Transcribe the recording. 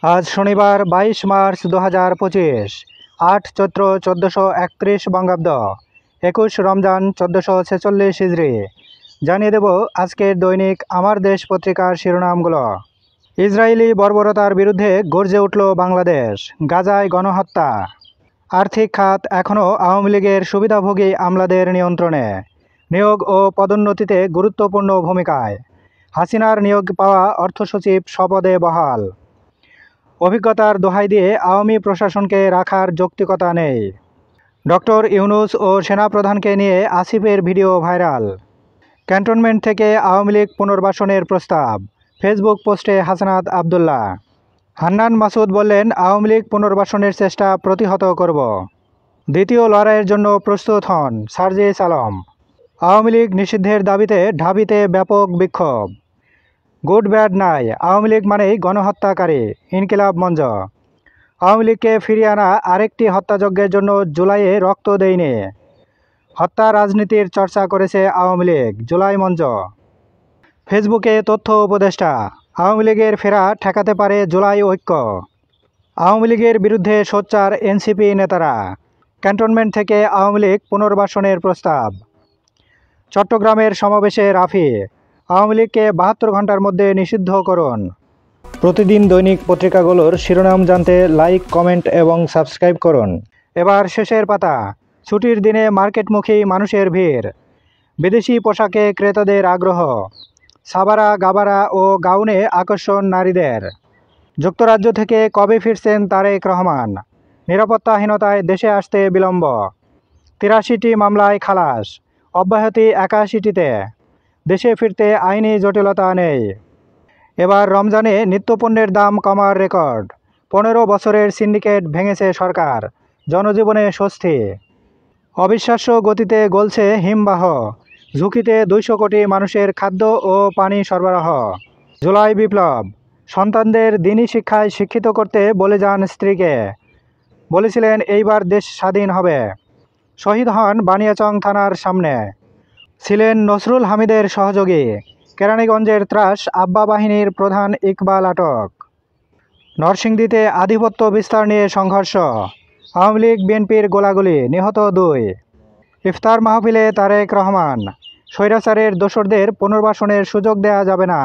আজ শনিবার 22 মার্চ 2025, 8 চৈত্র 1431 বঙ্গাব্দ, 21 রমজান 1446 হিজরি। জানিয়ে দেব আজকের দৈনিক আমার দেশ পত্রিকার শিরোনামগুলো। ইসরায়েলি বর্বরতার বিরুদ্ধে গর্জে উঠল বাংলাদেশ, গাজায় গণহত্যা। আর্থিক খাত এখনও আওয়ামী লীগের সুবিধাভোগী আমলাদের নিয়ন্ত্রণে, নিয়োগ ও পদোন্নতিতে গুরুত্বপূর্ণ ভূমিকায়। হাসিনার নিয়োগ পাওয়া অর্থসচিব স্বপদে বহাল। অভিজ্ঞতার দোহাই দিয়ে আওয়ামী প্রশাসনকে রাখার যৌক্তিকতা নেই। ডক্টর ইউনূস ও সেনাপ্রধানকে নিয়ে আসিফের ভিডিও ভাইরাল। ক্যান্টনমেন্ট থেকে আওয়ামী লীগ পুনর্বাসনের প্রস্তাব, ফেসবুক পোস্টে হাসনাত আবদুল্লাহ। হান্নান মাসুদ বললেন, আওয়ামী লীগ পুনর্বাসনের চেষ্টা প্রতিহত করব। দ্বিতীয় লড়াইয়ের জন্য প্রস্তুত হন সার্জিস আলম। আওয়ামী লীগ নিষিদ্ধের দাবিতে ঢাবিতে ব্যাপক বিক্ষোভ। গুড ব্যাড নাই, আওয়ামী লীগ মানেই গণহত্যাকারী, ইনকিলাব মঞ্চ। আওয়ামী লীগকে ফিরিয়ে আনা আরেকটি হত্যাযজ্ঞের জন্য জুলাইয়ে রক্ত দেয়নি। হত্যা রাজনীতির চর্চা করেছে আওয়ামী লীগ, জুলাই মঞ্চ। ফেসবুকে তথ্য উপদেষ্টা, আওয়ামী লীগের ফেরা ঠেকাতে পারে জুলাই ঐক্য। আওয়ামী লীগের বিরুদ্ধে সোচ্চার এনসিপি নেতারা, ক্যান্টনমেন্ট থেকে আওয়ামী লীগ পুনর্বাসনের প্রস্তাব। চট্টগ্রামের সমাবেশে রাফি, আওয়ামী লীগকে 72 ঘন্টার মধ্যে নিষিদ্ধ করুন। প্রতিদিন দৈনিক পত্রিকাগুলোর শিরোনাম জানতে লাইক, কমেন্ট এবং সাবস্ক্রাইব করুন। এবার শেষের পাতা। ছুটির দিনে মার্কেটমুখী মানুষের ভিড়, বিদেশি পোশাকে ক্রেতাদের আগ্রহ, সাবারা, গাবারা ও গাউনে আকর্ষণ নারীদের। যুক্তরাজ্য থেকে কবে ফিরছেন তারেক রহমান? নিরাপত্তাহীনতায় দেশে আসতে বিলম্ব। 83টি মামলায় খালাস, অব্যাহতি 81টিতে। দেশে ফিরতে আইনি জটিলতা নেই। এবার রমজানে নিত্যপণ্যের দাম কমার রেকর্ড। 15 বছরের সিন্ডিকেট ভেঙেছে সরকার, জনজীবনে স্বস্তি। অবিশ্বাস্য গতিতে গলছে হিমবাহ, ঝুঁকিতে 200 কোটি মানুষের খাদ্য ও পানি সরবরাহ। জুলাই বিপ্লব, সন্তানদের দিনী শিক্ষায় শিক্ষিত করতে বলে যান স্ত্রীকে। বলেছিলেন এইবার দেশ স্বাধীন হবে। শহীদ হন বানিয়াচং থানার সামনে। ছিলেন নসরুল হামিদের সহযোগী। কেরানীগঞ্জের ত্রাস আব্বা বাহিনীর প্রধান ইকবাল আটক। নরসিংদীতে আধিপত্য বিস্তার নিয়ে সংঘর্ষ, আওয়ামী লীগ বিএনপির গোলাগুলি, নিহত 2। ইফতার মাহফিলে তারেক রহমান, স্বৈরাচারের দোসরদের পুনর্বাসনের সুযোগ দেয়া যাবে না।